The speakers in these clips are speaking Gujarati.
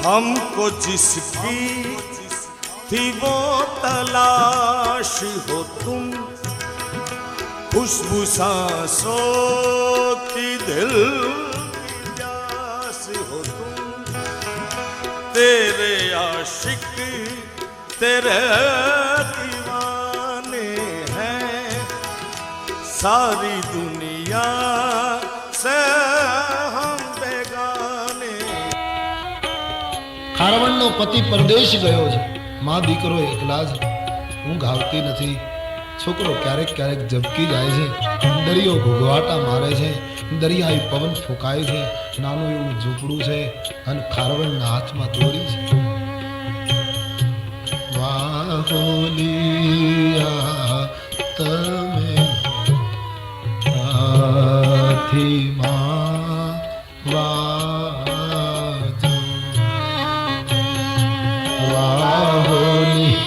हमको जिसकी थी वो तलाश हो तुम, खुशबू सांसों की दिल की प्यास हो तुम, तेरे आशिक तेरे दीवाने हैं, सारी दुनिया से हम बेगाने। ખારવણનો પતિ પરદેશ ગયો છે, માં દીકરો એકલા જ, ઊંઘ આવતી નથી, છોકરો ક્યારેક ક્યારેક ઝબકી જાય છે, દરિયો ઘોઘવાટા મારે છે, દરિયાઈ પવન ફૂંકાય છે, નાનું એવું ઝૂંપડું છે અને ખારવણના હાથમાં દોરી છે. વાહોલિયા તમે હાથી માં વાજો, વાહોલિયા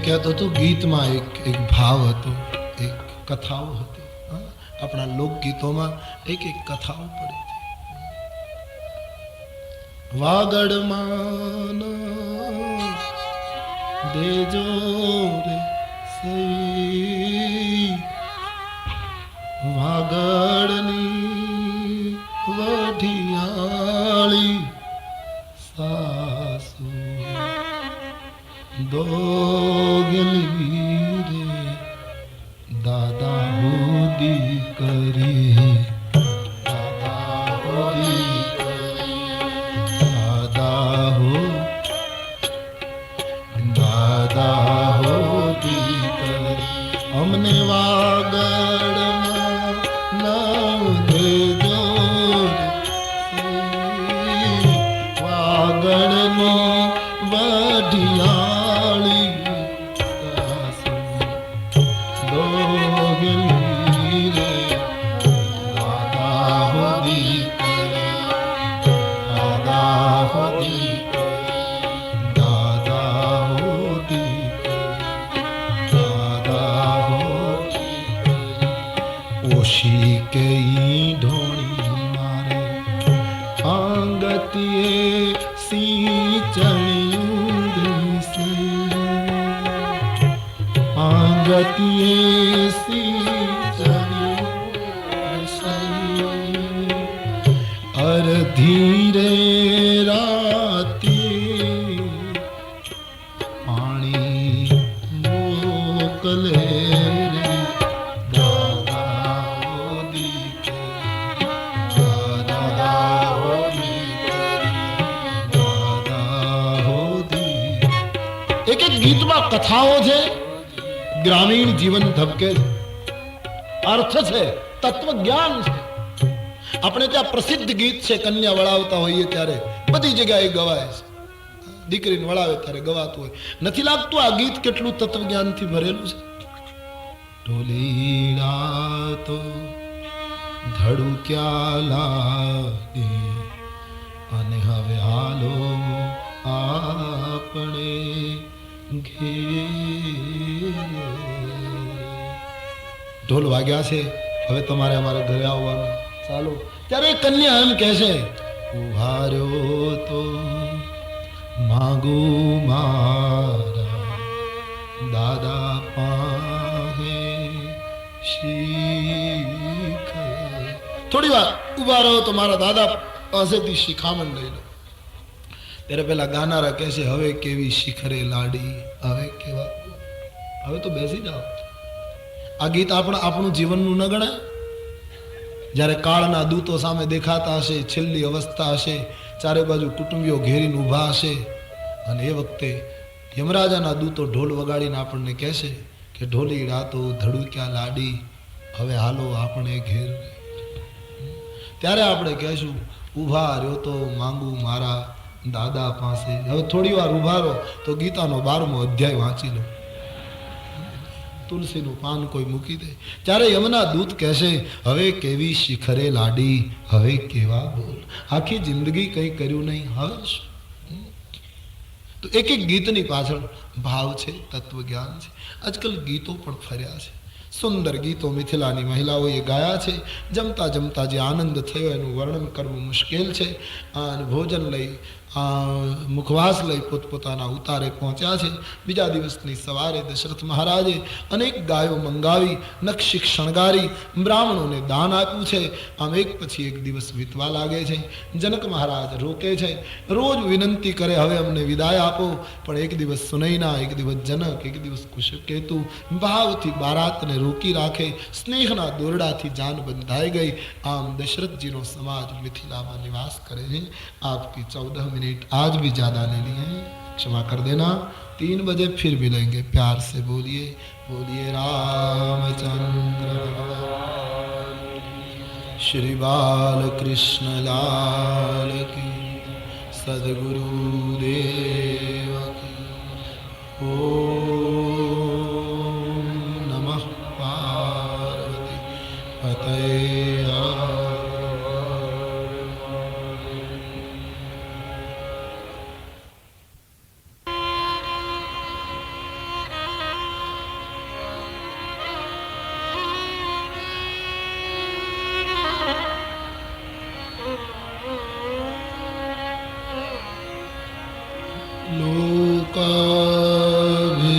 કહેતો તો ગીતમાં એક ભાવ હતો, એક કથાઓ હતી. આપણા લોકગીતોમાં એક કથાઓ પડી હતી. વાગડમાં દેજો રે સઈ, વાગડની વઢિયાળી સાસુ દોગલી રે દાદા હોદી કરી, દાદા હોદી કરી, દાદા હોદી કરી, અમને વાગડમાં નામ દેજો વાગડની વઢિયાળી ઓશી કે ઢોળી મારે આંગતીએ સિંચણિયું સે, આંગતીએ સિંચણિયું સે, અરધીરે રાતે પાણી મોકલે ગીતમાં કથાઓ છે, ગ્રામીણ જીવન ધબકે છે, અર્થ છે, તત્વ જ્ઞાન છે. આપણે ત્યાં પ્રસિદ્ધ ગીત છે, કન્યા વળાવતા હોઈએ ત્યારે બધી જગ્યાએ ગવાય છે, દીકરીને વળાવે ત્યારે ગવાતું હોય. નથી લાગતું આ ગીત કેટલું તત્વ જ્ઞાનથી ભરેલું છે? ઢોલીડા તો ધડુક્યા લાગે અને હવે હાલો આપણે ઢોલ વાગ્યા છે, હવે તમારે અમારે ઘરે આવવાનું, ચાલો. ત્યારે કન્યા એમ કહે છે, ઉભાર્યો તો માગુ મારા દાદા પાસે શીખ. થોડી વાર ઉભા રહો તો મારા દાદા પાસેથી શિખામણ લઈ લો. ત્યારે પેલા ગાનારા કહે છે, હવે કેવી શિખરે લાડી, હવે કેવા, હવે તો બેસી જાઓ. આ ગીત આપણું જીવનનું ન ગણાય? જ્યારે કાળના દૂતો સામે દેખાતા હશે, છેલ્લી અવસ્થા હશે, ચારે બાજુ કુટુંબીઓ ઘેરીને ઊભા હશે, અને એ વખતે યમરાજાના દૂતો ઢોલ વગાડીને આપણને કહેશે કે ઢોલી રાતો ધડુક્યા લાડી, હવે હાલો આપણે ઘેર. ત્યારે આપણે કહેશું, ઊભા રહ્યો તો માંગુ મારા દાદા પાસે. હવે થોડી વાર ઉભા રહો તો ગીતાનો 12મો અધ્યાય વાંચી લો, તુલસીનું પાન કોઈ મૂકી દે. ત્યારે યમના દૂત કહેશે, હવે કેવી શિખરે લાડી, હવે કેવા બોલ, આખી જિંદગી કંઈ કર્યું નહીં, હવે તો તો એક એક ગીતની પાછળ ભાવ છે, તત્વજ્ઞાન છે. આજકાલ ગીતો પણ ફર્યા છે, સુંદર ગીતો મિથિલાની મહિલાઓએ ગાયા છે. જમતા જમતા જે આનંદ થયો એનું વર્ણન કરવું મુશ્કેલ છે. અને ભોજન લઈ મુખવાસ લઈ પોતપોતાના ઉતારે પહોંચ્યા છે. બીજા દિવસની સવારે દશરથ મહારાજે અનેક ગાયો મંગાવી, નક્ષી શણગારી, બ્રાહ્મણોને દાન આપ્યું છે. આમ એક પછી એક દિવસ વીતવા લાગે છે. જનક મહારાજ રોકે છે, રોજ વિનંતી કરે, હવે અમને વિદાય આપો. પણ એક દિવસ સુનૈના, એક દિવસ જનક, એક દિવસ કુશકેતુ ભાવથી બારાતને રોકી રાખે. સ્નેહના દોરડાથી જાન બંધાઈ ગઈ. આમ દશરથજીનો સમાજ મિથિલામાં નિવાસ કરે છે. आपकी 14 मिनट आज भी ज़्यादा ले लिए हैं, क्षमा कर देना. 3 बजे फिर मिलेंगे. प्यार से बोलिए, बोलिए रामचंद्र श्री बाल कृष्ण लाल की, सदगुरु देव की. ओम नमः पार्वती पतये.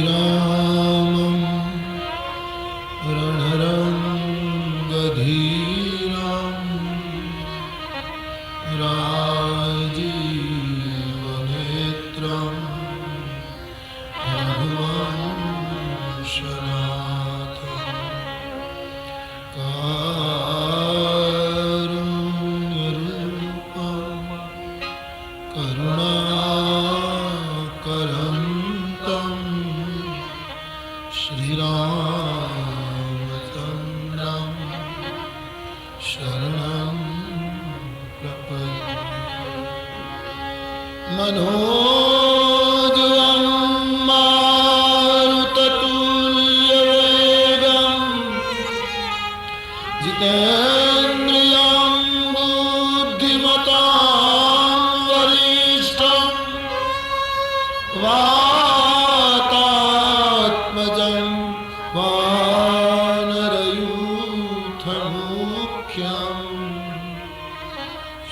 लोकाभिरामं रणरङ्गधीरं राजीवनेत्रं रघुवंशनाथं कारुण्यरूपं करुणाकरं तं श्रीरामचन्द्रं शरणं प्रपद्ये. मनोजवं मारुततुल्यवेगं जितेन्द्रियं बुद्धिमतां वरिष्ठं वातात्मजं वानरयूथमुख्यं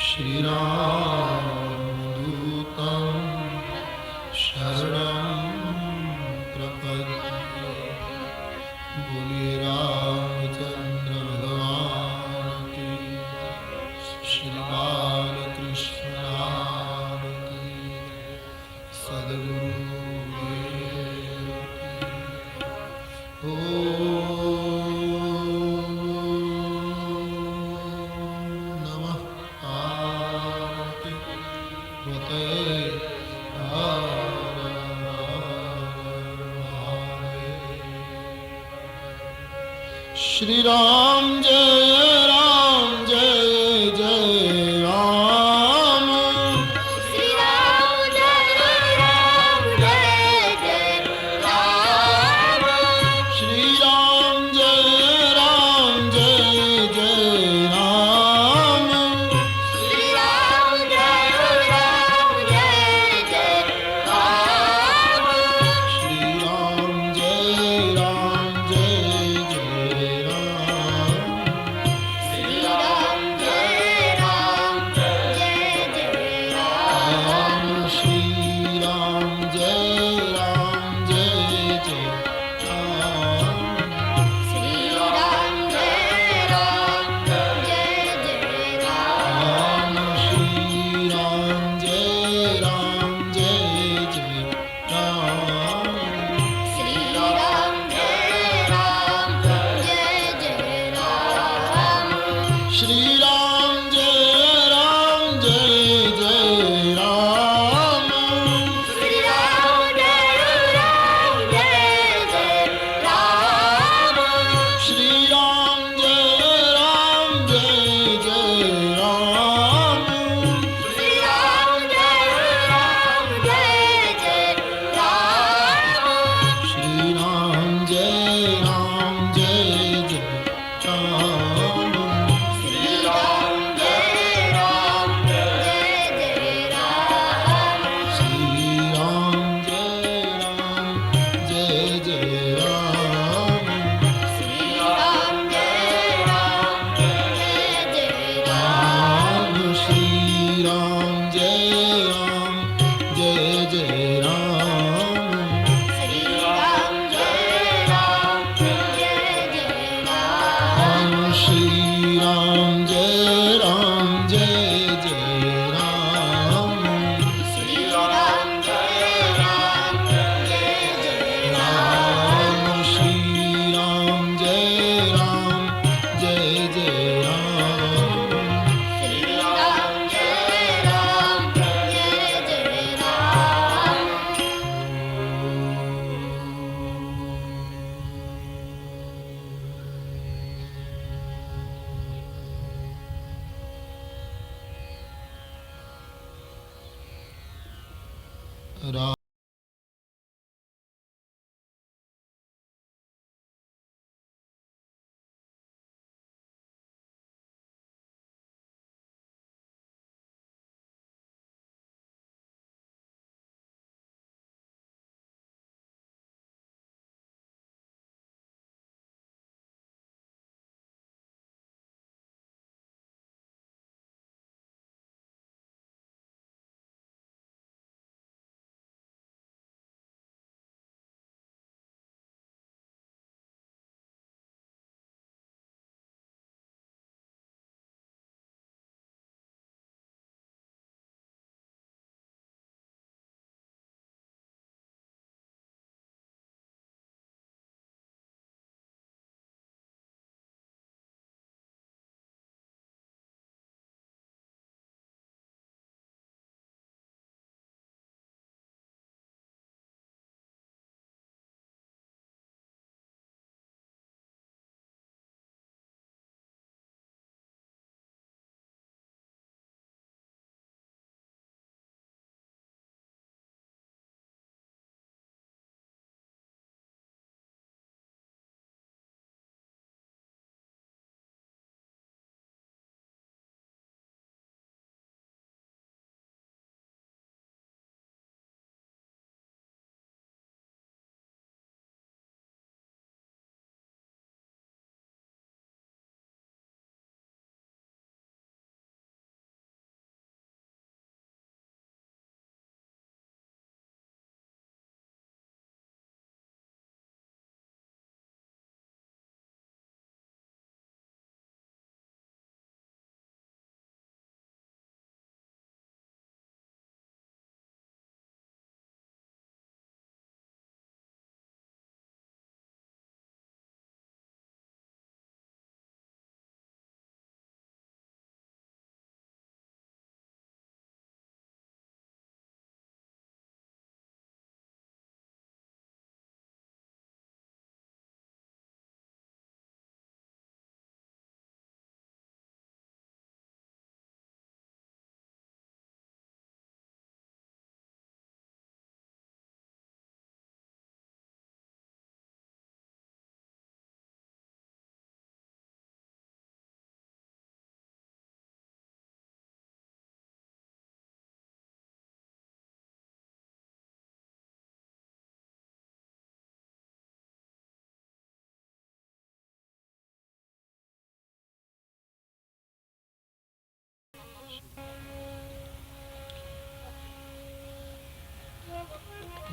श्रीरामदूतं शरणं प्रपद्ये. बोलिए रामचंद्र भगवान की, श्री बालकृष्ण लाल की, सद्गुरु देव की. ओम नमः पार्वती पतये. हर महादेव. श्री राम जय राम, जय जय राम. श्री राम जय राम, जय जय राम. श्री राम जय राम, जय जय राम. श्री राम जय राम, जय जय राम. श्री राम जय राम, जय जय राम. રામ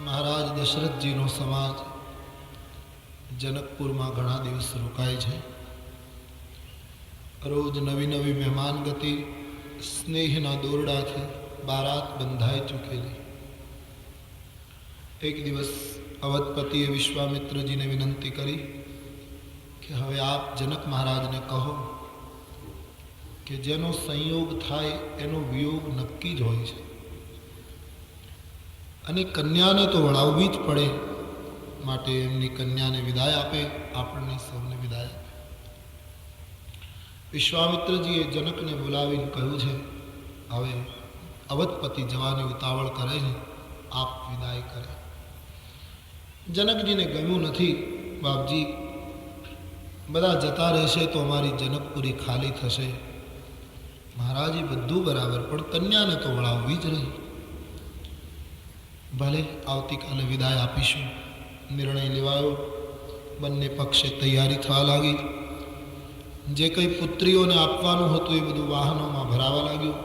મહારાજ દશરથજીનો સમાજ જનકપુરમાં ઘણા દિવસ રોકાય છે. રોજ નવી નવી મહેમાન ગતિ, સ્નેહના દોરડાથી બારાત બંધાઈ ચૂકેલી. એક દિવસ અવધપતિએ વિશ્વામિત્રજીને વિનંતી કરી કે હવે આપ જનક મહારાજને કહો કે જેનો સંયોગ થાય એનો વિયોગ નક્કી જ હોય છે, અને કન્યાને તો વળાવવી જ પડે, માટે એમની કન્યાને વિદાય આપે, આપણને સૌને વિદાય આપે. વિશ્વામિત્રજીએ જનકને બોલાવીને કહ્યું છે હવે અવધપતિ જવાની ઉતાવળ કરે છે, આપ વિદાય કરે. જનકજીને ગમ્યું નથી. બાપજી, બધા જતા રહેશે તો અમારી જનકપુરી ખાલી થશે. મહારાજ એ બધું બરાબર, પણ કન્યાને તો વળાવવી જ રહી. ભલે આવતીકાલે વિદાય આપીશું. નિર્ણય લેવાયો. બંને પક્ષે તૈયારી થવા લાગી. જે કંઈ પુત્રીઓને આપવાનું હતું એ બધું વાહનોમાં ભરાવા લાગ્યું.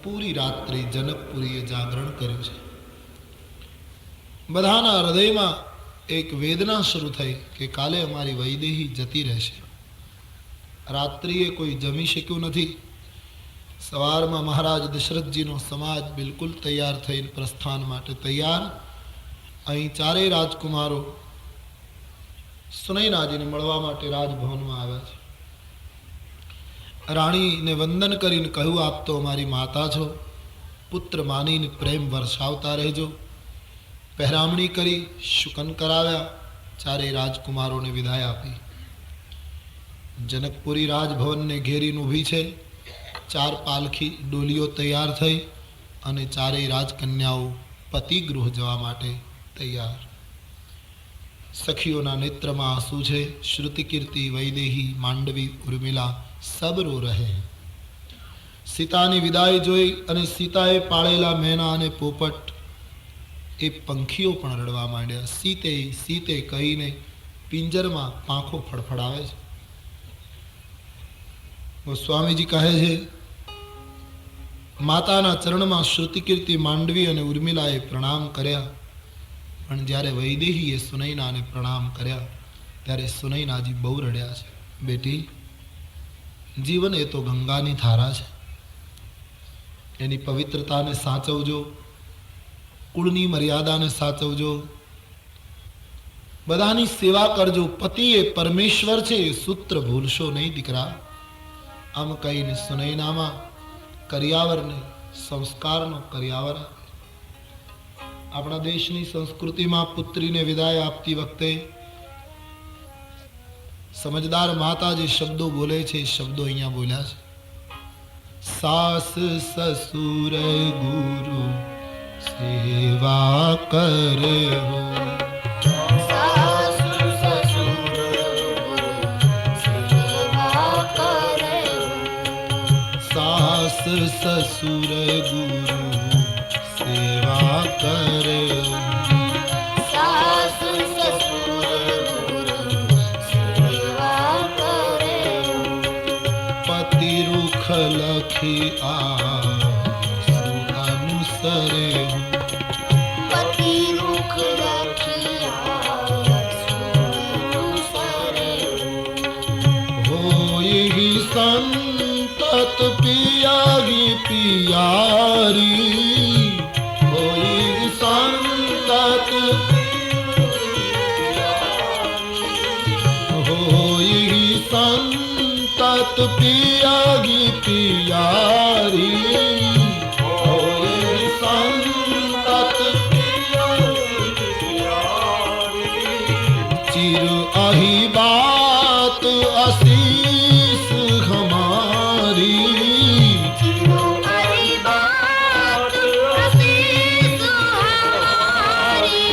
પૂરી રાત્રે જનકપુરીએ જાગરણ કર્યું છે. બધાના હૃદયમાં એક વેદના શરૂ થઈ કે કાલે અમારી વૈદેહી જતી રહેશે. રાત્રિએ કોઈ જમી શક્યું નથી. સવારમાં મહારાજ દશરથજીનો સમાજ બિલકુલ તૈયાર થઈને પ્રસ્થાન માટે તૈયાર. અહીં ચારેય રાજકુમારો સુનૈનાજીને મળવા માટે રાજભવનમાં આવ્યા છે. રાણીને વંદન કરીને કહ્યું, આપ તો અમારી માતા છો, પુત્ર માનીને પ્રેમ વરસાવતા રહેજો. પહેરામણી કરી, શુકન કરાવ્યા. ચારેય રાજકુમારોને વિદાય આપી. જનકપુરી રાજભવનને ઘેરીને ઊભી છે. 4 પાલખી ડોલીઓ તૈયાર થઈ અને ચારેય રાજકન્યાઓ પતિ ગૃહ જવા માટે તૈયાર. સખીઓના નેત્રમાં આંસુ છે. શ્રુતિ કીર્તિ, વૈદેહી, માંડવી, ઉર્મિલા સબ રો રહે. સીતાની વિદાય જોઈ અને સીતાએ પાળેલા મેના અને પોપટ એ પંખીઓ પણ રડવા માંડ્યા. સીતે સીતે કહીને પિંજરમાં પાંખો ફડફડાવે છે. ગોસ્વામીજી કહે છે, માતાના ચરણમાં શ્રુતિ કીર્તિ, માંડવી અને ઉર્મિલાએ પ્રણામ કર્યા, પણ જ્યારે વૈદેહીએ સુનૈનાને પ્રણામ કર્યા ત્યારે સુનૈનાજી બહુ રડ્યા છે. બેટી, જીવન એ તો ગંગાની ધારા છે, એની પવિત્રતાને સાચવજો, કુળની મર્યાદાને સાચવજો, બધાની સેવા કરજો. પતિ એ પરમેશ્વર છે, એ સૂત્ર ભૂલશો નહીં દીકરા. આમ કહીને સુનૈનામાં કરિયાવરને સંસ્કારનો કરિયાવર આપે. આપણા દેશની સંસ્કૃતિમાં પુત્રીને વિદાય આપતી વખતે સમજદાર માતા જે શબ્દો બોલે છે એ શબ્દો અહીંયા બોલ્યા છે. સાસ સસુર ગુરુ સેવા કરે હો. સાસુ સસુર ગુરુ સેવા કરે. સાસ સસુર ગુરુ સેવા કરે. સાસુ સસુર ગુરુ સેવા કરે. પતિ રૂખ લખી અનુસરે. પતિ રૂખ લખિયા હોય સંતત પિયારી પિયારી. હોય સંતત હોય સંતત પિયારી પિયારી. હોય સંતત चिर आही बात आशीष हमारी. हरि बात आशीष हमारी.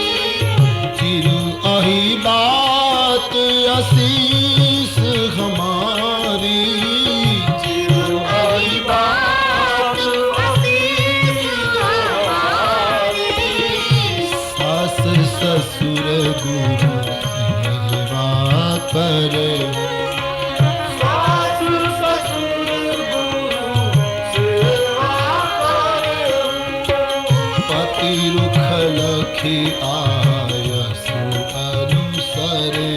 चिर आही बात आशीष हमारी. हरि बात आशीष हमारी. सास ससुर गुरु सेवा करे. सासु ससुर गुरु सेवा करे. पति रुख लखी आयसु अनुसरे.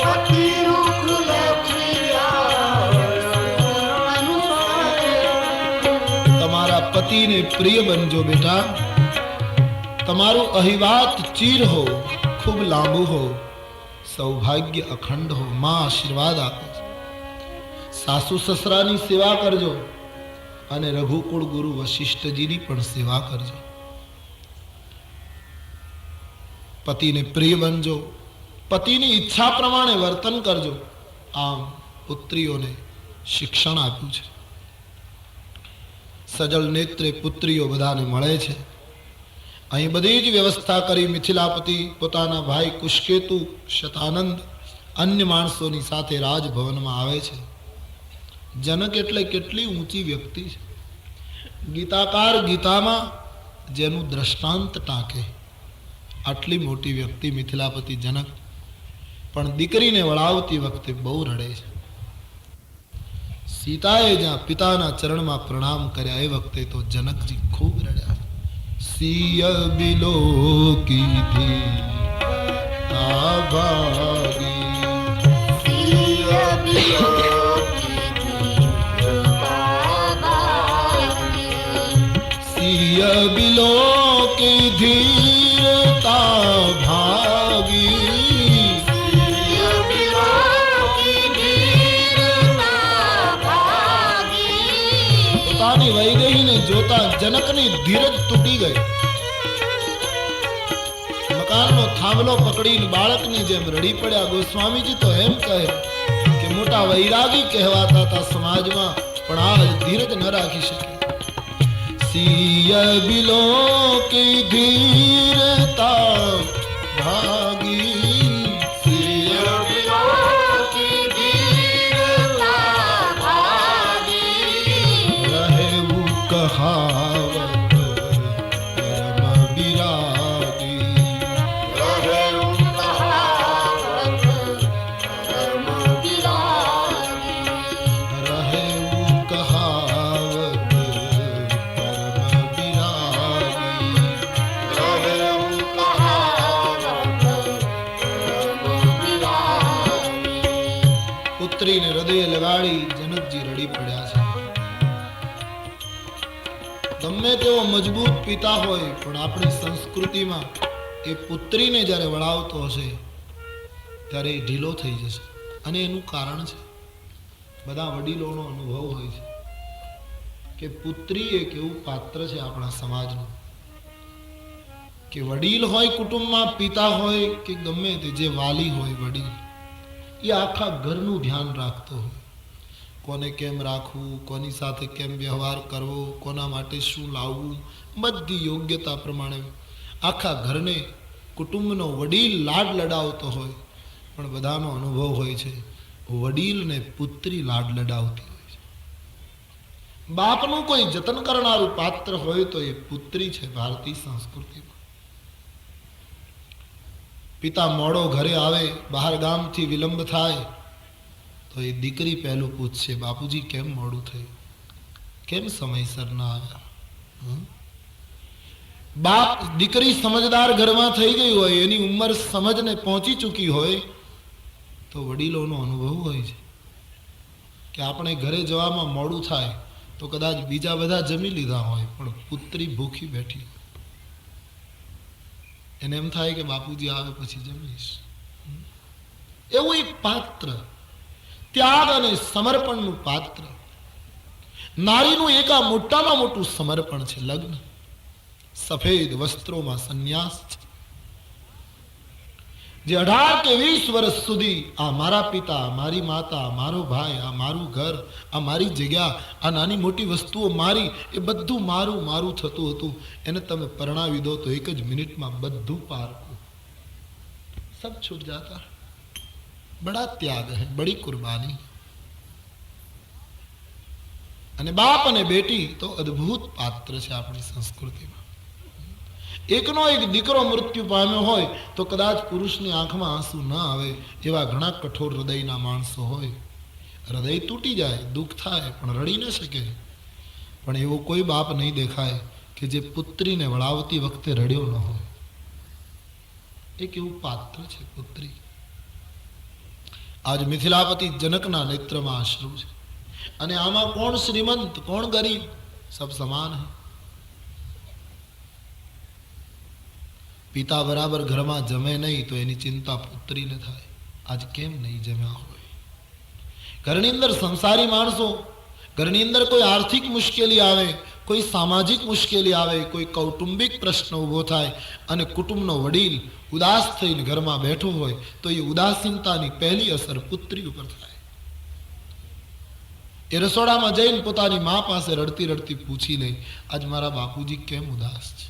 पति रुख लखिયા અનુસરે. તમારા પતિને પ્રિય બનજો બેટા. તમારું અહિવાત ચીર હો, ખૂબ લાંબુ હો, સૌભાગ્ય અખંડ હો. માં આશીર્વાદ આપે છે. સાસુ સસરાની સેવા કરજો અને રઘુકુળ ગુરુ વશિષ્ઠજીની પણ સેવા કરજો. પતિને પ્રિય બનજો, પતિની ઈચ્છા પ્રમાણે વર્તન કરજો. આમ પુત્રીઓને શિક્ષણ આપ્યું છે. સજળ નેત્રે પુત્રીઓ બધાને મળે છે. અહીં બધી જ વ્યવસ્થા કરી મિથિલાપતિ પોતાના ભાઈ કુશકેતુ, શતાનંદ, અન્ય માણસોની સાથે રાજભવનમાં આવે છે. જનક એટલે કેટલી ઊંચી વ્યક્તિ છે. ગીતાકાર ગીતામાં જેનું દ્રષ્ટાંત ટાંકે આટલી મોટી વ્યક્તિ મિથિલાપતિ જનક, પણ દીકરીને વળાવતી વખતે બહુ રડે છે. સીતાએ જ્યાં પિતાના ચરણમાં પ્રણામ કર્યા એ વખતે તો જનકજી ખૂબ રડ્યા. સિય બિલો કીધી ભાગી. સિય બિલો કીધી ભાગી. સિય બિલો કીધીરતા ભાગી. સિય બિલો કીધી ભાગી. પોતાની વૈદેહીને જોતા જનકની ધીરજ તૂટી ગઈ. મકાનનો થાંભલો પકડીને બાળકની જેમ રડી પડ્યા. ગોસ્વામીજી તો એમ કહે કે મોટા વૈરાગી કહેવાતા હતા સમાજમાં, પણ આ ધીરજ ન રાખી શકે. सिय बिलो की धीरता भागी सिय बिलो की धीरता भागी रहे वो कहावत परम विरागी रहे कहावत परम विरागी रहे वो कहावत परम विरागी रहे कहावत परम विरागी પુત્રીને હૃદય લગાડી જનકજી રડી પડ્યા છે. ગમે તેવો મજબૂત પિતા હોય પણ આપણી સંસ્કૃતિમાં એ પુત્રીને જ્યારે વળાવતો હશે ત્યારે એ ઢીલો થઈ જશે. અને એનું કારણ છે બધા વડીલોનો અનુભવ હોય છે કે પુત્રી એક એવું પાત્ર છે આપણા સમાજનું કે વડીલ હોય કુટુંબમાં, પિતા હોય કે ગમે તે જે વાલી હોય વડીલ, એ આખા ઘરનું ધ્યાન રાખતો હોય. કોને કેમ રાખવું, કોની સાથે કેમ વ્યવહાર કરવો, કોના માટે શું લાવવું, બધી યોગ્યતા પ્રમાણે આખા ઘરને કુટુંબનો વડીલ લાડ લડાવતો હોય. પણ બધાનો અનુભવ હોય છે વડીલને પુત્રી લાડ લડાવતી હોય છે. બાપનું કોઈ જતન કરનારું પાત્ર હોય તો એ પુત્રી છે. ભારતીય સંસ્કૃતિમાં પિતા મોડો ઘરે આવે, બહાર ગામથી વિલંબ થાય તો એ દીકરી પહેલું પૂછશે, બાપુજી કેમ મોડું થયું, કેમ સમયસર ના આવ્યા? બાપ, દીકરી સમજદાર ઘરમાં થઈ ગઈ હોય, એની ઉંમર સમજને પહોંચી ચૂકી હોય તો વડીલોનો અનુભવ હોય છે કે આપણે ઘરે જવામાં મોડું થાય તો કદાચ બીજા બધા જમી લીધા હોય પણ પુત્રી ભૂખી બેઠી, એને એમ થાય કે બાપુજી આવે પછી જમીશ. એવું એક પાત્ર, ત્યાગ અને સમર્પણનું પાત્ર. નારીનું એક આ મોટામાં મોટું સમર્પણ છે લગ્ન. સફેદ વસ્ત્રોમાં સંન્યાસ છે. જે 18 કે 20 વર્ષ સુધી આ મારા પિતા, મારી માતા, મારો ભાઈ, આ મારું ઘર, આ મારી જગ્યા, આ નાની મોટી વસ્તુઓ મારી, એ બધું મારું મારું થતું હતું, એને તમે પરણાવી દો તો એક જ મિનિટમાં બધું પારકું, સબ છૂટ જાતા. બડા ત્યાગ હૈ, બડી કુરબાની. અને બાપ અને બેટી તો અદ્ભુત પાત્ર છે આપણી સંસ્કૃતિમાં. એકનો એક દીકરો મૃત્યુ પામ્યો હોય તો કદાચ પુરુષની આંખમાં આંસુ ન આવે એવા ઘણા કઠોર હૃદયના માણસો હોય. હૃદય તૂટી જાય, દુઃખ થાય પણ રડી ન શકે. પણ એવો કોઈ બાપ નહીં દેખાય કે જે પુત્રીને વળાવતી વખતે રડ્યો ન હોય. એક એવું પાત્ર છે પુત્રી. આજ મિથિલાપતિ જનકના નેત્રમાં અશ્રુ છે. અને આમાં કોણ શ્રીમંત, કોણ ગરીબ, સબ સમાન હૈ. પિતા બરાબર ઘરમાં જમે નહીં તો એની ચિંતા પુત્રીને થાય, આજ કેમ નહીં જમ્યા હોય. ઘરની અંદર સંસારી માણસો, ઘરની અંદર કોઈ આર્થિક મુશ્કેલી આવે, કોઈ સામાજિક મુશ્કેલી આવે, કોઈ કૌટુંબિક પ્રશ્ન ઊભો થાય અને કુટુંબનો વડીલ ઉદાસ થઈને ઘરમાં બેઠો હોય તો એ ઉદાસીનતાની પહેલી અસર પુત્રી ઉપર થાય. એ રસોડામાં જઈને પોતાની મા પાસે રડતી રડતી પૂછી લે, આજ મારા બાપુજી કેમ ઉદાસ છે,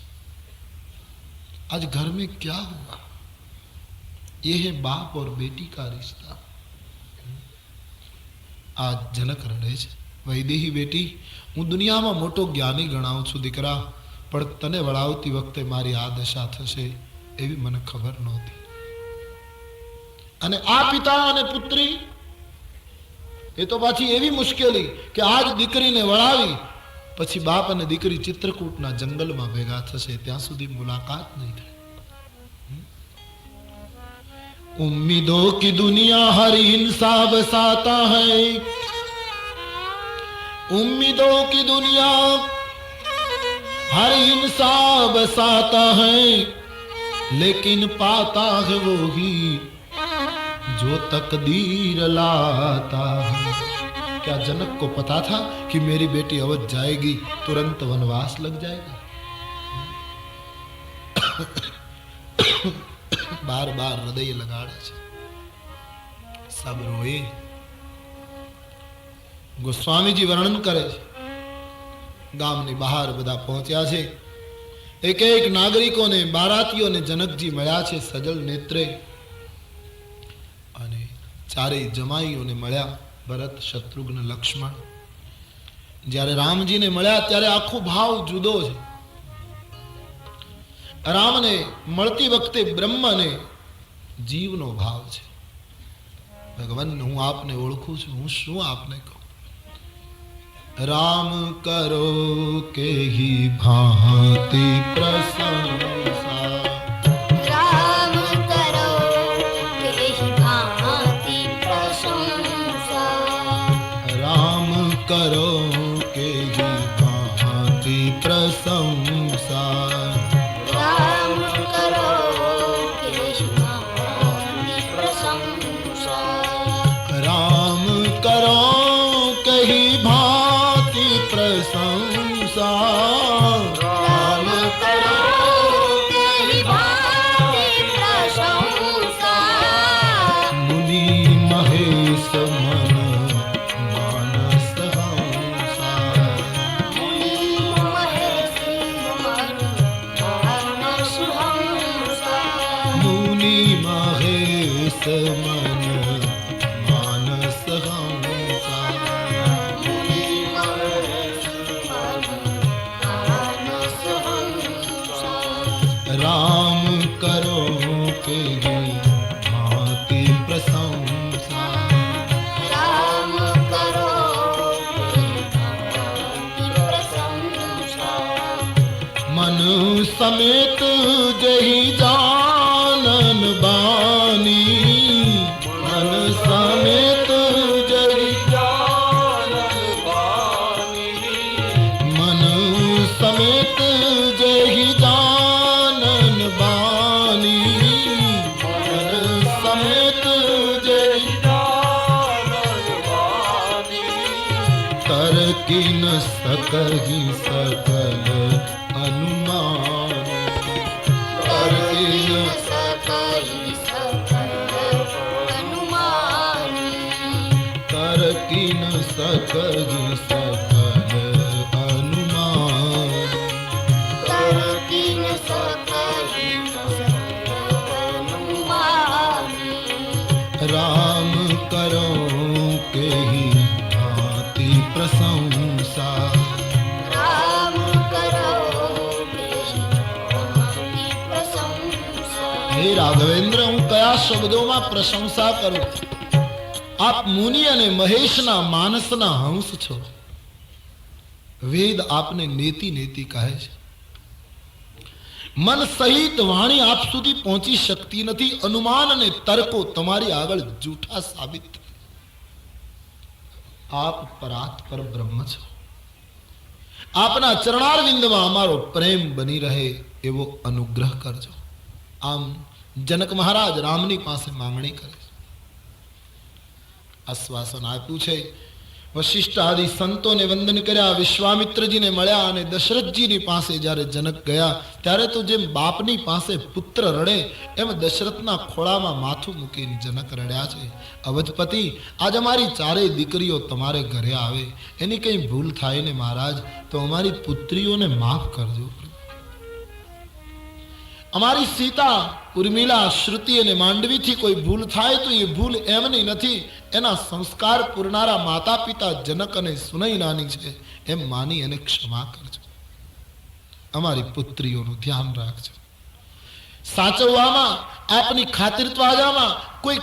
आज घर में क्या हुआ? ये है बाप और बेटी का रिश्ता. आज જનક રડે છે, વૈદેહી બેટી, હું દુનિયામાં મોટો જ્ઞાની ગણાવું છું દીકરા, પણ તને વળાવતી વખતે મારી આ દશા થશે એવી મને ખબર નહોતી. અને આ પિતા અને પુત્રી, એ તો પાછી એવી મુશ્કેલી કે આજ દીકરીને વળાવી પછી બાપ અને દીકરી ચિત્રકૂટના જંગલમાં ભેગા થશે, ત્યાં સુધી મુલાકાત નહીં થાય. उम्मीदों की दुनिया हर इंसान बसाता है, उम्मीदों की दुनिया हर इंसान बसाता है, लेकिन पाता है वो ही जो तकदीर लाता है. क्या जनक को पता था कि मेरी बेटी अवध जाएगी, तुरंत वनवास लग जाएगा? बार बार हृदय लगाड़े છે, सब रोए. गोस्वामी जी वर्णन करे છે ગામની બહાર બધા પહોંચ્યા છે. એક એક નાગરિકોને બારાતીઓને જનકજી મળ્યા છે સજલ નેત્રે, અને ચારેય જમાઈઓને મળ્યા, ભરત, શત્રુઘ્ન, લક્ષ્મણ. જ્યારે રામજીને મળ્યા ત્યારે આખો ભાવ જુદો છે. રામને મળતી વખતે બ્રહ્મને જીવનો ભાવ છે. ભગવાન, હું આપને ઓળખું છું, હું શું આપને કહું? રામ કરો કે હી ભાંતિ પ્રશંસા, રામ કરો કેહી ભાંતિ પ્રશંસા, રામ કરો કે હી ભાંતિ પ્રશંસા, રામ કરો કેહી ભાંતિ પ્રશંસા, રામ કરો કહી ભાંતિ પ્રશંસા, રામ કરો કેહી ભાંતિ પ્રશંસા, મુનિ મહેશ મન માનસ હંસા, મુનિ મહેશ મન માનસ હંસા, મુનિ મહેશ મન માનસ હંસા, મુનિ મહેશ મન માનસ હંસા, રામ કરો કે ભાંતિ પ્રશંસા, રામ કરો કેહી ભાંતિ પ્રશંસા, મન સમેત જહી જાનન બાની, મન સમેત જહી જાનન બાની, મન સમેત જહી જાનન બાની, મન સમેત જહી જાનન બાની, તરકી ન सकहि सकल अनुमान, તરકી ન सकहि सकल अनुमान, તરકી ન सकहि सकल अनुमान, તરકી ન सकहि सकल अनुमान, राम करो केहि भांति प्रशंसा, રામ કરો કેહી ભાંતિ પ્રશંસા, હે રાઘવેન્દ્ર, હું કયા શબ્દોમાં પ્રશંસા કરું? આપ મુનિ અને મહેશના માનસના હંસ છો. વેદ આપને નેતિ નેતિ કહે છે. મન સહિત વાણી આપ સુધી પહોંચી શકતી નથી. અનુમાન અને તર્કો તમારી આગળ જૂઠા સાબિત થાય. આપ પરાત પર બ્રહ્મ છો. આપના ચરણારવિંદમાં અમારો પ્રેમ બની રહે એવો અનુગ્રહ કરજો. આમ જનક મહારાજ રામની પાસે માંગણી કરે છે. આશ્વાસન આપ્યું છે. વશિષ્ઠ આદિ સંતોને વંદન કર્યા, વિશ્વામિત્રજીને મળ્યા, અને દશરથજીની પાસે જ્યારે જનક ગયા ત્યારે તો જેમ બાપની પાસે પુત્ર રડે એમ દશરથના ખોળામાં માથું મૂકીને જનક રડ્યા છે. અવધપતિ, આજ અમારી ચારેય દીકરીઓ તમારે ઘરે આવે, એની કંઈ ભૂલ થાય ને મહારાજ તો અમારી પુત્રીઓને માફ કરજો. અમારી સીતા, ઉર્મિલા, શ્રુતિ અને માંડવીથી કોઈ ભૂલ થાય તો એ ભૂલ એમની નથી, એના સંસ્કાર પૂરનારા માતા પિતા જનક અને સુનયનાની છે એમ માની એને ક્ષમા કરજો. અમારી પુત્રીઓનું ધ્યાન રાખજો. સાચવવામાં, આપની ખાતિરત્વાજામાં કોઈ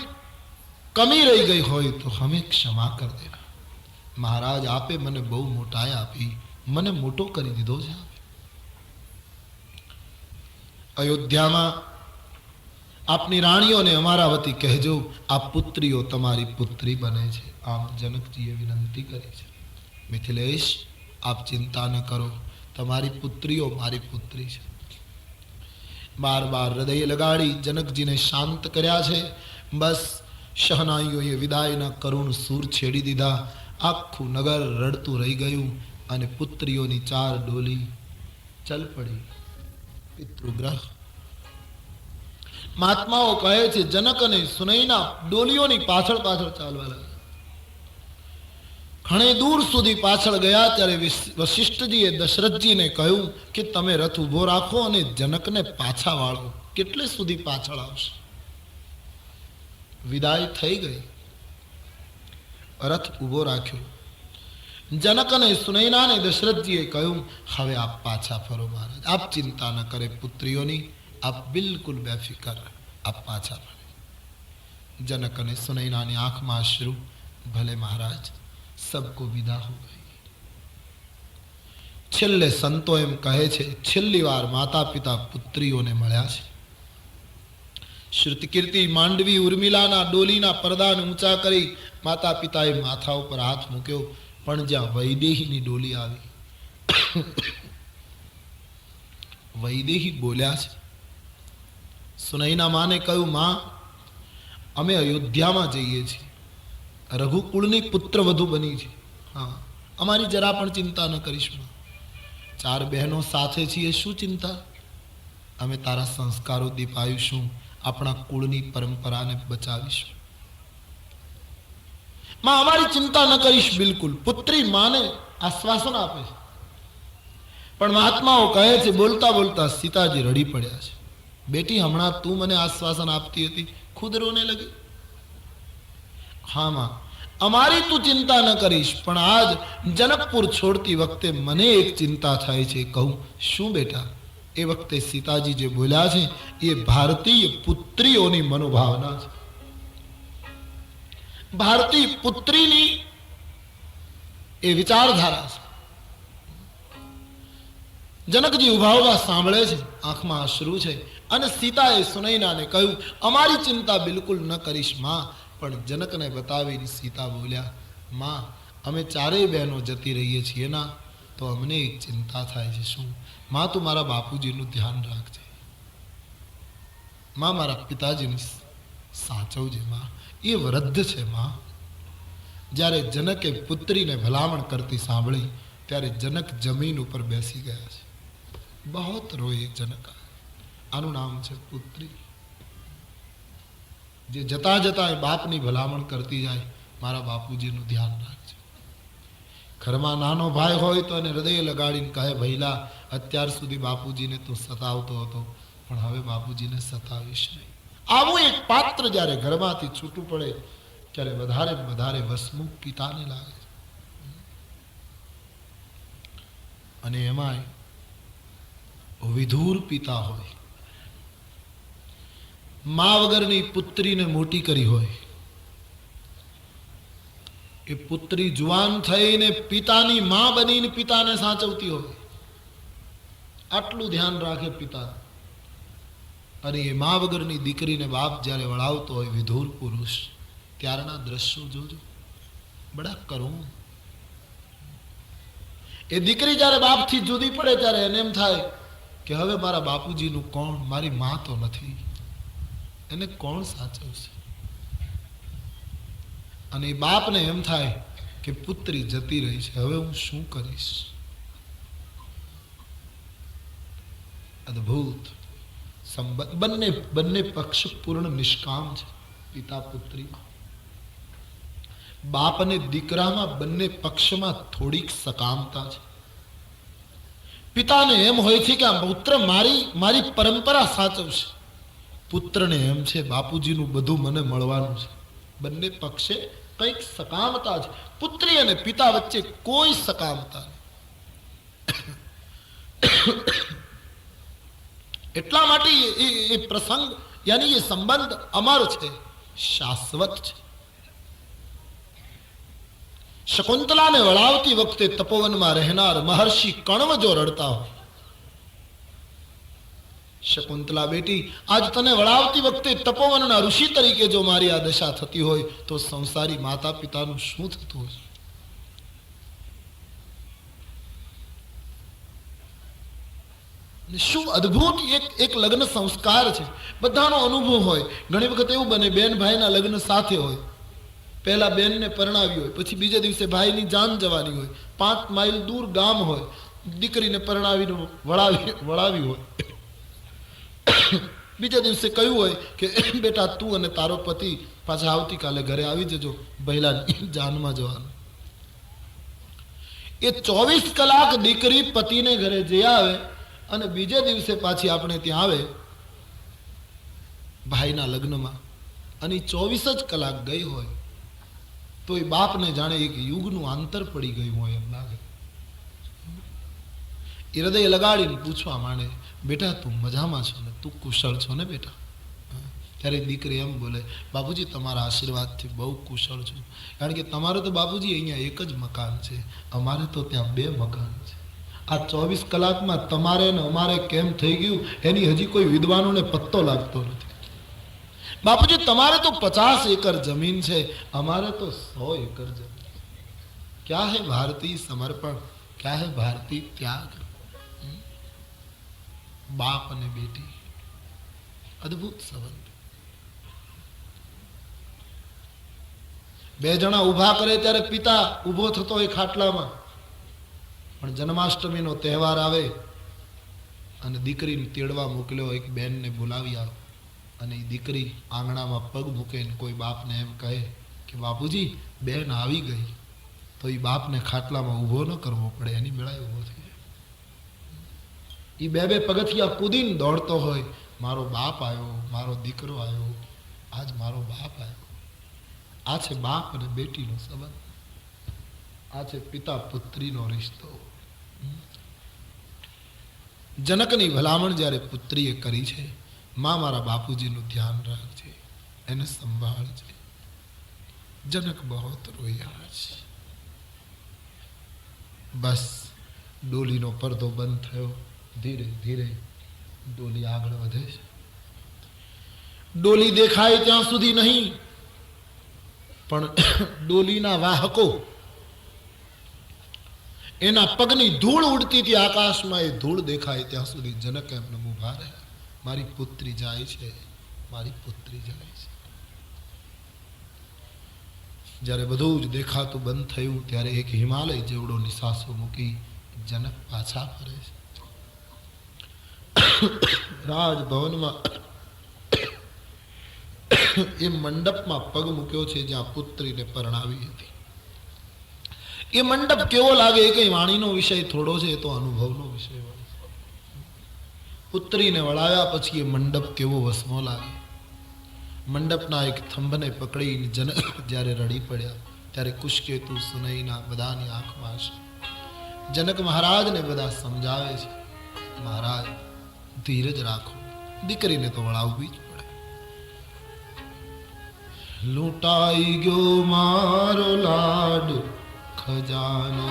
કમી રહી ગઈ હોય તો હમે ક્ષમા કરી દેના. મહારાજ, આપે મને બહુ મોટાઈ આપી, મને મોટો કરી દીધો છે. અયોધ્યામાં આપની રાણીઓને અમારા વતી કહેજો, આ પુત્રીઓ તમારી પુત્રી બને છે. આમ જનકજીએ વિનંતી કરી છે. મિથિલેશ, આપ ચિંતા ન કરો, તમારી પુત્રીઓ મારી પુત્રી છે. બાર બાર હૃદય લગાડી જનકજીને શાંત કર્યા છે. બસ શહનાઈઓએ વિદાયના કરુણ સૂર છેડી દીધા. આખું નગર રડતું રહી ગયું અને પુત્રીઓની ચાર ડોલી ચલ પડી પિતૃગ્રહ. મહાત્માઓ કહે છે જનક અને સુનયના ડોલીઓની પાછળ પાછળ ચાલવા લાગ્યા. ઘણી દૂર સુધી પાછળ ગયા ત્યારે વશિષ્ઠજીએ દશરથજીને કહ્યું કે તમે રથ ઊભો રાખો અને જનકને પાછા વાળો. કેટલે સુધી પાછળ આવશે? વિદાય થઈ ગઈ. રથ ઊભો રાખ્યો. જનક અને સુનૈનાને દશરથજીએ કહ્યું, હવે આપ પાછા ફરો મહારાજ, આપ ચિંતા ન કરે પુત્રીઓની, આપ બિલકુલ બેફિકર, આપ પાછા ફરો. जनक ने सुनैनानी आंख में अश्रु, भले महाराज सबको विदा हो गई. छेल्ले संतो एम कहे छे, छेल्ली वार माता पिता पुत्रीओने मळ्या छे. श्रुतिकीर्ति मांडवी उर्मिलाना डोलीना परदाने ऊंचा करी माता पिताए माथा पर हाथ मूक्यो, पण ज्यां वैदेहीनी डोली आवी वैदेही बोल्या छे. सुनैना माने कह्युं, मां अमे अयोध्या में जईए छीए, रघुकुळनी पुत्र वधु बनी छे. हाँ, अमारी जरा पण चिंता न करीश मां. 4 बहनों साथे छीए, शुं चिंता? अमे तारा संस्कारो दीपावीशुं, अपना कुळनी परंपरा ने बचावीशुं. मां अमारी चिंता न करीश बिल्कुल. पुत्री माने आश्वासन आपे छे. पण महात्माओ कहे छे, बोलता बोलता सीताजी रड़ी पड्या छे. बेटी, हमणां तू मने आश्वासन आपती हती, खुद रोने लगी. हाँ मां, अमारी तू चिंता न करीश, पण आज जनकपुर छोड़ती वक्ते मने एक चिंता थाय छे. कहूं शुं बेटा? ए वक्ते सीताजी जे बोल्या छे ये भारतीय पुत्रीओनी मनोभावना छे. भारतीय पुत्रीनी ए विचारधारा छे. जनकजी उभा उभा सांभळे छे, आंखमां अश्रु छे. અને સીતાએ સુનૈનાને કહ્યું, અમારી ચિંતા બિલકુલ ન કરીશ માં. પણ જનકને બતાવીને સીતા બોલ્યા, માં અમે 4 બહેનો જતી રહીએ છીએ ના, તો અમને એક ચિંતા થાય છે. શું? માં તું મારા બાપુજીનું ધ્યાન રાખજે. માં મારા પિતાજીને સાચવજે. માં એ વૃદ્ધ છે. માં જ્યારે જનકે પુત્રીને ભલામણ કરતી સાંભળી ત્યારે જનક જમીન ઉપર બેસી ગયા છે. બહોત રોએ જનક. આનું નામ છે પુત્રી. જે જતા જતા બાપની ભલામણ કરતી જાય, મારા બાપુજીનું ધ્યાન રાખજો. ઘરમાં નાનો ભાઈ હોય તો એને હૃદય લગાડીને કહે, ભઈલા અત્યાર સુધી બાપુજીને તું સતાવતો હતો, પણ હવે બાપુજીને સતાવીશ નહીં. આવું એક પાત્ર જ્યારે ઘરમાંથી છૂટું પડે ત્યારે વધારે ને વધારે વસમુખ પિતાને લાગે. અને એમાંય વિધુર પિતા હોય, मां वगरनी पुत्री ने मोटी करी होय, ए पुत्री जुवान थईने पितानी मां बनीने पिताने साचवती होय. आटलू ध्यान राखे पिता. अरे ए मां वगरनी दीकरीने बाप ज्यारे वळावतो होय, विधुर पुरुष, त्यारना दृश्यो जोजो, बड़ा करुण. ए दीकरी ज्यारे बापथी जुदी पड़े त्यारे एने एम थाय के हवे मारा बापूजीनुं कोण, मारी मां तो नथी, એને કોણ સાચવશે? અને બાપને એમ થાય કે પુત્રી જતી રહી છે, હવે હું શું કરીશ? અદ્ભુત સંબંધ. બંને પક્ષ પૂર્ણ નિષ્કામ છે. પિતા પુત્રીમાં, બાપ અને દીકરામાં બંને પક્ષમાં થોડીક સકામતા છે. પિતાને એમ હોય છે કે આ પુત્ર મારી પરંપરા સાચવશે. પુત્રને એમ છે બાપુજીનું બધું મને મળવાનું છે. બંને પક્ષે કંઈક સકામતા છે. પુત્રી અને પિતા વચ્ચે કોઈ સકામતા નહીં. એટલા માટે એ પ્રસંગ યાની એ સંબંધ અમર છે, શાશ્વત છે. શકુંતલાને વળાવતી વખતે તપોવનમાં રહેનાર મહર્ષિ કણવ જો રડતા હોય, શકુંતલા બેટી, आज तने वळावती वखते तपोवनना ऋषि तरीके जो मारी आ दशा थती होय तो संसारी माता पितानुं शुं थतुं हशे? शुं अद्भुत एक लग्न संस्कार छे. बधानो अनुभव होय. घणी वखत एवुं बने, बेन भाईना लग्न साथे होय, पहेला बेनने परणावी होय, पछी बीजे दिवसे भाईनी जान जवानी होय, 5 माइल दूर गाम होय, दीकरीने परणावीने वळावी होय. बीजे दिवसे कहूं होय के बेटा तू अने तारो पति पाछा आवती काले घरे आवी जजो, बहेला जान में जवानुं. એ 24 કલાક દીકરી પતિને ઘરે જઈ આવે અને બીજે દિવસે પાછી આપણે ત્યાં આવે ભાઈના લગ્નમાં, અને 24 જ કલાક ગઈ હોય તો એ બાપને જાણે એક યુગનું આંતર પડી ગયું હોય એમ લાગે. એ હૃદય લગાડીને પૂછવા માંડે, બેટા તું મજામાં છો ને, તું કુશળ છો ને બેટા? ત્યારે દીકરી એમ બોલે, બાપુજી તમારા આશીર્વાદથી બહુ કુશળ છું, કારણ કે તમારે તો બાપુજી અહીંયા એક જ મકાન છે, અમારે તો ત્યાં 2 મકાન છે. આ 24 કલાકમાં તમારે ને અમારે કેમ થઈ ગયું એની હજી કોઈ વિદ્વાનોને પત્તો લાગતો નથી. બાપુજી તમારે તો 50 એકર જમીન છે, અમારે તો 100 એકર જમીન. ક્યાં હે ભારતીય સમર્પણ, ક્યાં હે ભારતીય ત્યાગ. બાપ અને બેટી અદ્ભુત સંબંધ. 2 જણા ઊભા કરે ત્યારે પિતા ઊભો થતો હોય ખાટલામાં, પણ જન્માષ્ટમીનો તહેવાર આવે અને દીકરીને તેડવા મોકલ્યો હોય કે બેનને બોલાવી આવો, અને એ દીકરી આંગણામાં પગ મૂકે ને કોઈ બાપને એમ કહે કે બાપુજી બેન આવી ગઈ, તો એ બાપને ખાટલામાં ઊભો ન કરવો પડે, એની મેળાએ ઊભો થઈ જાય. એ 2 પગથિયા કૂદીને દોડતો હોય, મારો બાપ આવ્યો, મારો દીકરો આવ્યો, આજ મારો બાપ આવ્યો. આ છે બાપ અને બેટીનો સંબંધ, આ છે પિતા પુત્રીનો રિશ્તો. જનકની ભલામણ જ્યારે પુત્રીએ કરી છે, માં મારા બાપુજીનું ધ્યાન રાખજે, એને સંભાળજે. જનક બહોત રોયા છે. બસ ડોલીનો પડદો બંધ થયો, ધીરે ધીરે ડોલી આગળ વધે છે. ડોલી દેખાય ત્યાં સુધી નહીં, પણ ડોલીના વાહકો એના પગની ધૂળ ઉડતી હતી આકાશમાં, એ ધૂળ દેખાય ત્યાં સુધી જનક એમને ઊભા રહ્યા. મારી પુત્રી જાય છે, મારી પુત્રી જાય છે. જ્યારે બધું જ દેખાતું બંધ થયું ત્યારે એક હિમાલય જેવડો નિસાસો મૂકી જનક પાછા ફરે છે. રાજભવનમાં એ મંડપમાં પગ મૂક્યો છે જ્યાં પુત્રીને પરણાવી હતી. એ મંડપ કેવો લાગે એ કઈ વાણીનો વિષય થોડો છે, તો અનુભવનો વિષય હોય. પુત્રીને વળાવ્યા પછી એ મંડપ કેવો વસમો લાગે. મંડપના એક થંભને પકડીને જનક જ્યારે રડી પડ્યા ત્યારે કુશકેતુ સુનયના બધાની આંખમાં હશે. જનક મહારાજને બધા સમજાવે છે, મહારાજ ધીરજ રાખો, દીકરીને તો વળાવવી જ પડે. લૂંટાઈ ગયો મારો લાડ ખજાનો,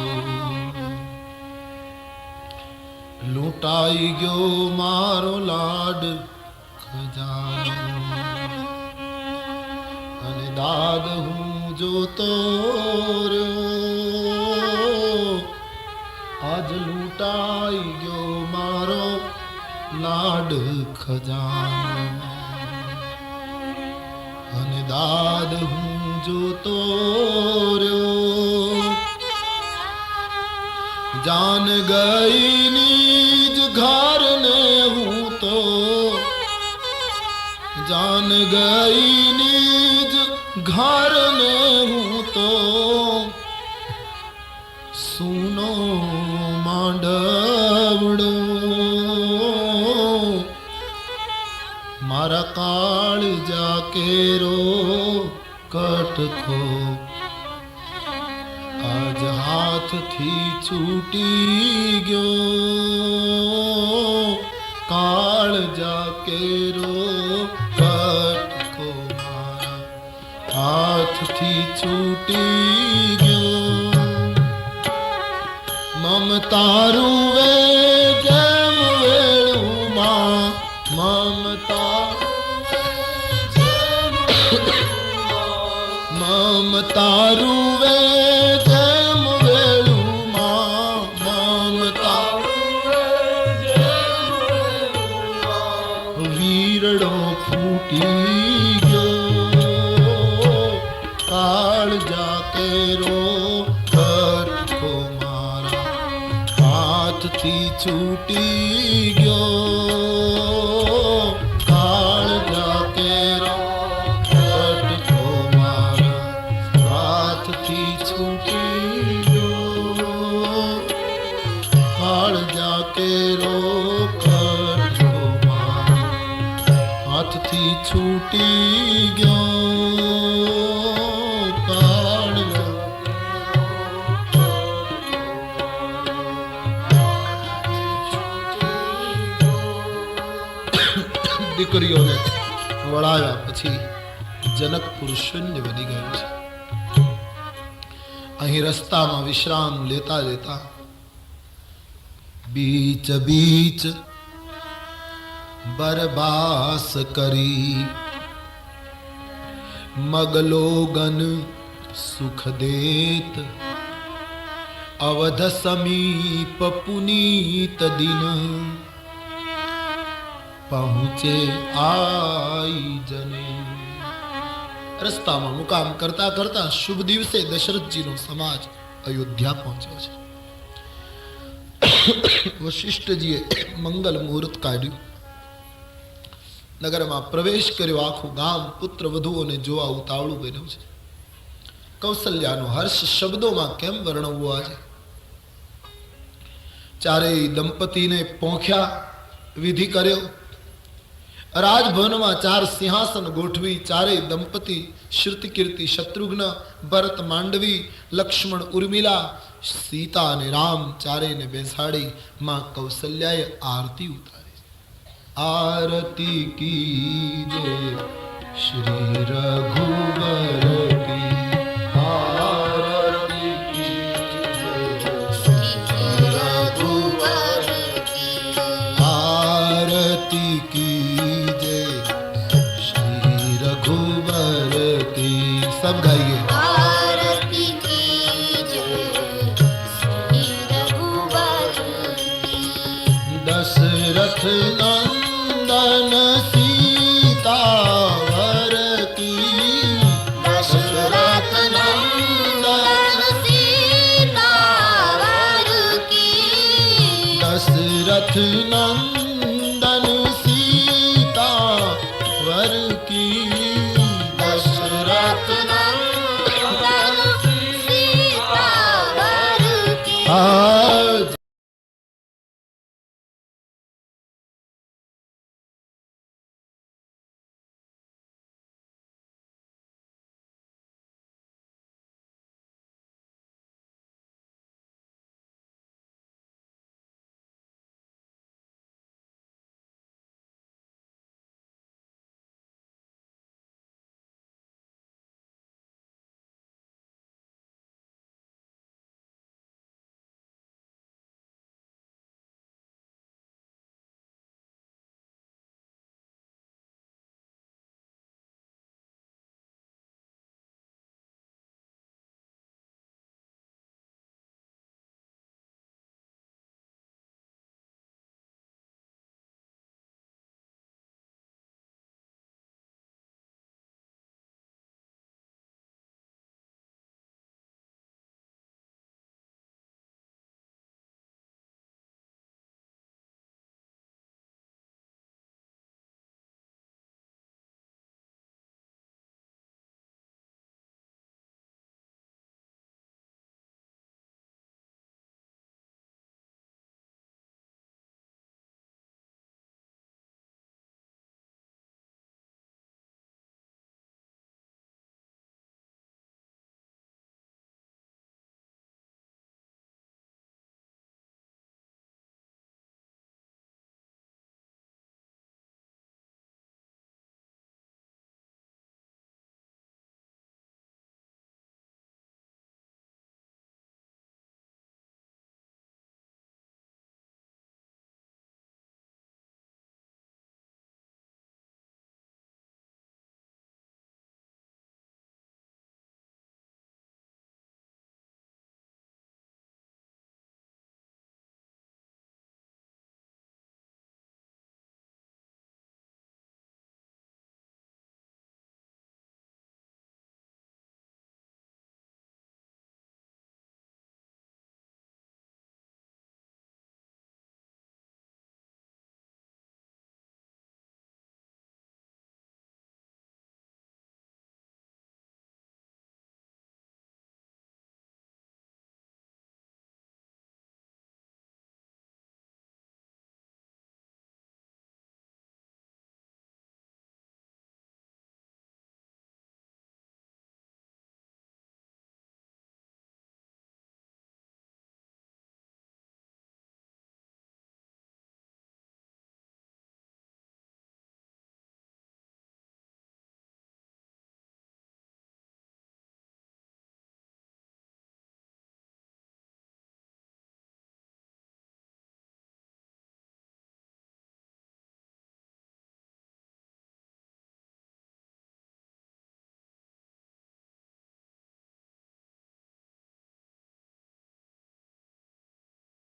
લૂંટાઈ ગયો મારો લાડ ખજાનો, અને દાદ હું જોતો રહ્યો, આજ લૂંટાઈ ગયો મારો લાડ ખજાનો, અને દાદ હું જોતો રહ્યો. જાન ગઈ નીજ ઘર ને હું તો, જાન ગઈ નીજ ઘર ને હું તો, સુનો માંડવડો મારા કાળજા કેરો કટકો, આજ હાથથી છૂટી ગયો, કાળજા કેરો કટકો મારા હાથથી છૂટી ગયો. મમતારું વે જેમ વેળું માં, મમતારું વે જેમ વેળું માં, મમતારું વીરડો ફૂટી ગયો, કાળજા કેરો કટકો મારા હાથથી છૂટી ગયો, કાળજા કેરો કટકો મારા હાથથી છૂટી ગયો. છૂટી ગયો કાળિયો દીકરીઓને વળાવ્યા પછી જનકપુર શૂન્ય બની ગયું છે. અહીં રસ્તામાં વિશ્રામ લેતા લેતા બીચ બીચ બરબાસ કરી મગલોગન સુખ દેત અવધ સમીપ પુનીત દિન પહોંચે આઈ જને. રસ્તામાં મુકામ કરતા કરતા શુભ દિવસે દશરથજીનો સમાજ અયોધ્યા પહોંચ્યો છે. વશિષ્ઠજીએ મંગલ મુહૂર્ત કાઢ્યું, નગરમાં પ્રવેશ કર્યો. આખું ગામ પુત્ર વધુઓને જોવા ઉતાવળું બન્યું છે. કૌશલ્યાનો હર્ષ શબ્દોમાં કેમ વર્ણવવો આજે. ચારેય દંપતીને પોંખ્યા, વિધિ કર્યો. રાજભવનમાં 4 સિંહાસન ગોઠવી ચારેય દંપતી શ્રુતિકીર્તિ, શત્રુઘ્ન, ભરત, માંડવી, લક્ષ્મણ, ઉર્મિલા, સીતા અને રામ ચારેયને બેસાડી માં કૌશલ્યાએ આરતી ઉતારી. આરતી કીજે શ્રી રઘુવર કી, આરતી કીજે શ્રી રઘુવર કી, આરતી કીજે શ્રી રઘુવર કી. સબ ગાઈએ. आरती कीजे श्री रघुवर की. दशरथ नंदन सीतावर की, दशरथ नंदन सीतावर की. दशरथ नंदन